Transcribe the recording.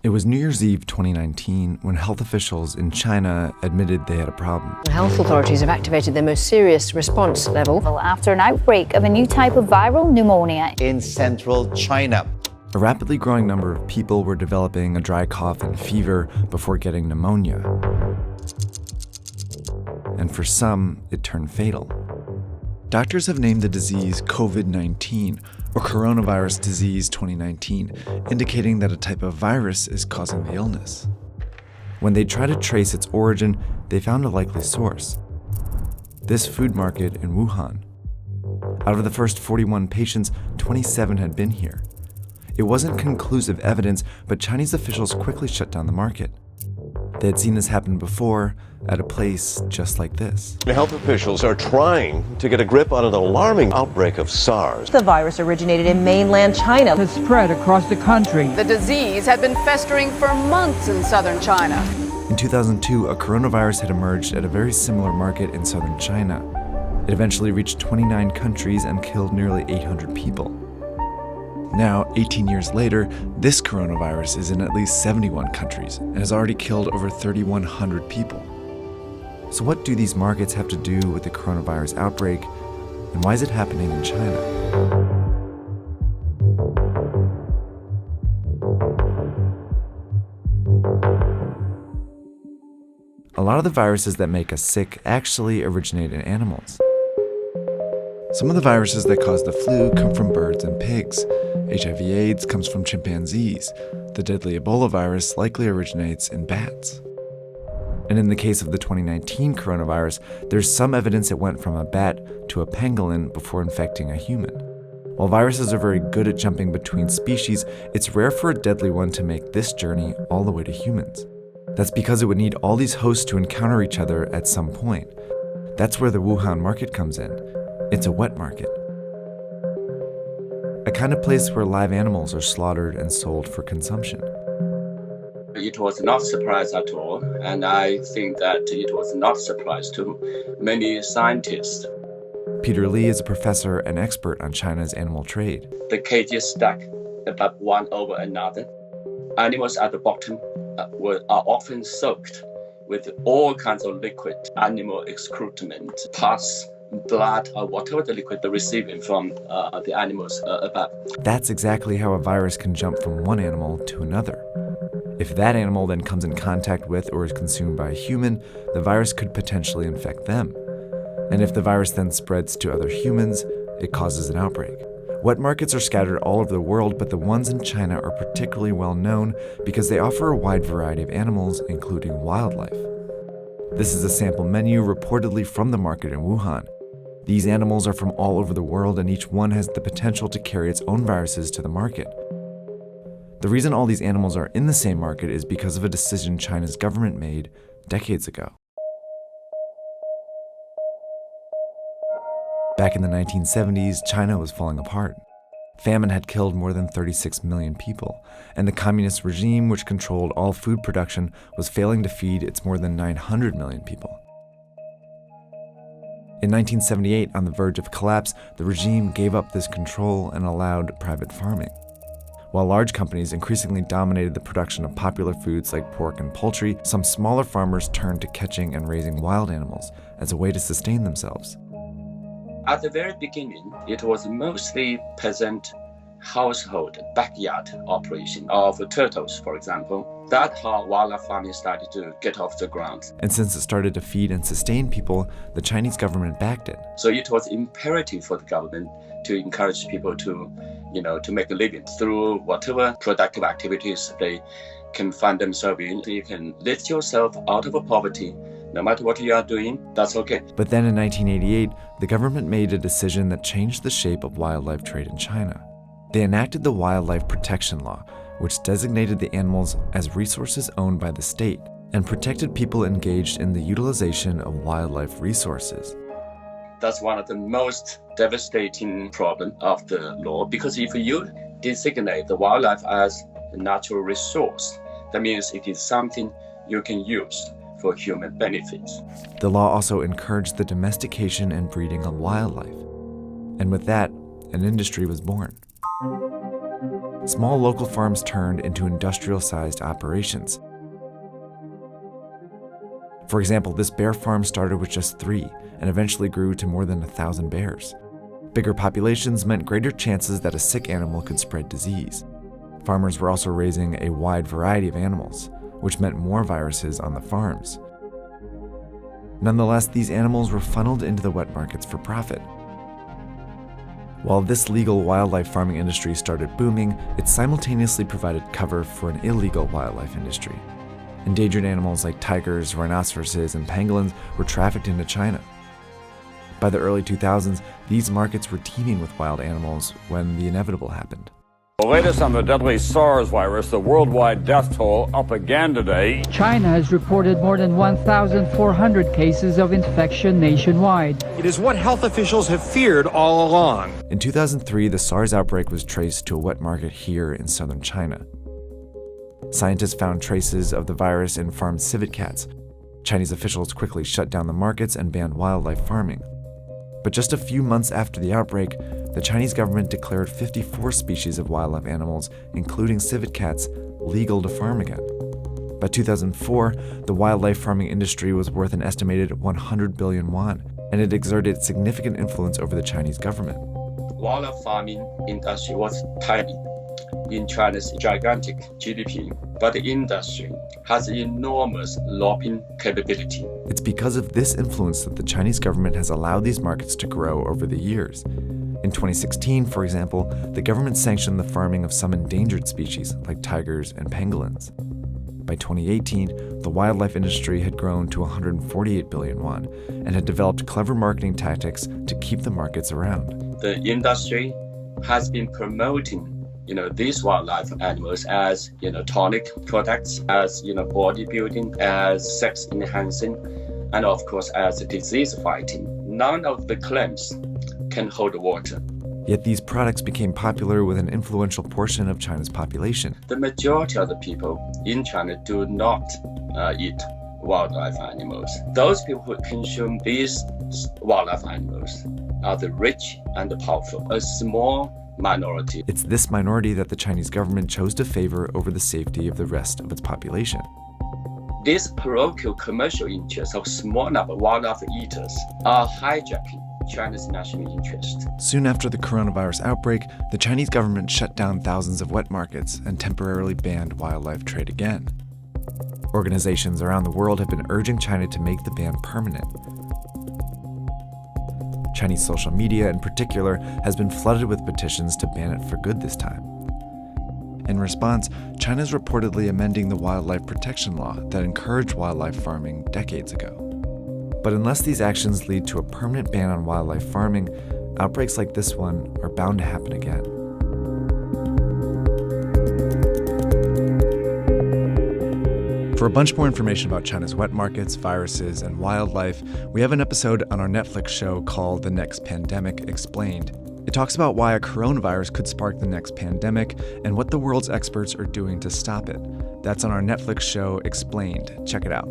It was New Year's Eve 2019 when health officials in China admitted they had a problem. Health authorities have activated their most serious response level after an outbreak of a new type of viral pneumonia in central China. A rapidly growing number of people were developing a dry cough and fever before getting pneumonia. And for some, it turned fatal. Doctors have named the disease COVID-19, or Coronavirus Disease 2019, indicating that a type of virus is causing the illness. When they tried to trace its origin, they found a likely source: this food market in Wuhan. Out of the first 41 patients, 27 had been here. It wasn't conclusive evidence, but Chinese officials quickly shut down the market. They had seen this happen before at a place just like this. Health officials are trying to get a grip on an alarming outbreak of SARS. The virus originated in mainland China. Has spread across the country. The disease had been festering for months in southern China. In 2002, a coronavirus had emerged at a very similar market in southern China. It eventually reached 29 countries and killed nearly 800 people. Now, 18 years later, this coronavirus is in at least 71 countries and has already killed over 3,100 people. So what do these markets have to do with the coronavirus outbreak, and why is it happening in China? A lot of the viruses that make us sick actually originate in animals. Some of the viruses that cause the flu come from birds and pigs. HIV/AIDS comes from chimpanzees. The deadly Ebola virus likely originates in bats. And in the case of the 2019 coronavirus, there's some evidence it went from a bat to a pangolin before infecting a human. While viruses are very good at jumping between species, it's rare for a deadly one to make this journey all the way to humans. That's because it would need all these hosts to encounter each other at some point. That's where the Wuhan market comes in. It's a wet market. A kind of place where live animals are slaughtered and sold for consumption. It was not a surprise at all, and I think that it was not a surprise to many scientists. Peter Li is a professor and expert on China's animal trade. The cages stack above one over another. Animals at the bottom are often soaked with all kinds of liquid, animal excrement, pus, blood, or whatever the liquid they're receiving from the animals above. That's exactly how a virus can jump from one animal to another. If that animal then comes in contact with or is consumed by a human, the virus could potentially infect them. And if the virus then spreads to other humans, it causes an outbreak. Wet markets are scattered all over the world, but the ones in China are particularly well known because they offer a wide variety of animals, including wildlife. This is a sample menu reportedly from the market in Wuhan. These animals are from all over the world, and each one has the potential to carry its own viruses to the market. The reason all these animals are in the same market is because of a decision China's government made decades ago. Back in the 1970s, China was falling apart. Famine had killed more than 36 million people, and the communist regime, which controlled all food production, was failing to feed its more than 900 million people. In 1978, on the verge of collapse, the regime gave up this control and allowed private farming. While large companies increasingly dominated the production of popular foods like pork and poultry, some smaller farmers turned to catching and raising wild animals as a way to sustain themselves. At the very beginning, it was mostly peasant household backyard operation of turtles, for example. That's how wildlife farming started to get off the ground. And since it started to feed and sustain people, the Chinese government backed it. So it was imperative for the government to encourage people to make a living through whatever productive activities they can find themselves in. You can lift yourself out of poverty. No matter what you are doing, that's okay. But then in 1988, the government made a decision that changed the shape of wildlife trade in China. They enacted the Wildlife Protection Law, which designated the animals as resources owned by the state and protected people engaged in the utilization of wildlife resources. That's one of the most devastating problems of the law, because if you designate the wildlife as a natural resource, that means it is something you can use for human benefits. The law also encouraged the domestication and breeding of wildlife. And with that, an industry was born. small local farms turned into industrial-sized operations. For example, this bear farm started with just 3 and eventually grew to more than 1,000 bears. Bigger populations meant greater chances that a sick animal could spread disease. Farmers were also raising a wide variety of animals, which meant more viruses on the farms. Nonetheless, these animals were funneled into the wet markets for profit. While this legal wildlife farming industry started booming, it simultaneously provided cover for an illegal wildlife industry. Endangered animals like tigers, rhinoceroses, and pangolins were trafficked into China. By the early 2000s, these markets were teeming with wild animals when the inevitable happened. The latest on the deadly SARS virus, the worldwide death toll up again today. China has reported more than 1,400 cases of infection nationwide. It is what health officials have feared all along. In 2003, the SARS outbreak was traced to a wet market here in southern China. Scientists found traces of the virus in farmed civet cats. Chinese officials quickly shut down the markets and banned wildlife farming. But just a few months after the outbreak, the Chinese government declared 54 species of wildlife animals, including civet cats, legal to farm again. By 2004, the wildlife farming industry was worth an estimated 100 billion yuan, and it exerted significant influence over the Chinese government. Wildlife farming industry was tiny in China's gigantic GDP, but the industry has enormous lobbying capability. It's because of this influence that the Chinese government has allowed these markets to grow over the years. In 2016, for example, the government sanctioned the farming of some endangered species like tigers and pangolins. By 2018, the wildlife industry had grown to 148 billion yuan and had developed clever marketing tactics to keep the markets around. The industry has been promoting these wildlife animals as, tonic products, as, bodybuilding, as sex enhancing, and of course as disease fighting. None of the claims can hold water. Yet these products became popular with an influential portion of China's population. The majority of the people in China do not eat wildlife animals. Those people who consume these wildlife animals are the rich and the powerful, a small minority. It's this minority that the Chinese government chose to favor over the safety of the rest of its population. These parochial commercial interests of small number of wildlife eaters are hijacking China's national interest. Soon after the coronavirus outbreak, the Chinese government shut down thousands of wet markets and temporarily banned wildlife trade again. Organizations around the world have been urging China to make the ban permanent. Chinese social media, in particular, has been flooded with petitions to ban it for good this time. In response, China is reportedly amending the wildlife protection law that encouraged wildlife farming decades ago. But unless these actions lead to a permanent ban on wildlife farming, outbreaks like this one are bound to happen again. For a bunch more information about China's wet markets, viruses, and wildlife, we have an episode on our Netflix show called The Next Pandemic Explained. It talks about why a coronavirus could spark the next pandemic and what the world's experts are doing to stop it. That's on our Netflix show Explained. Check it out.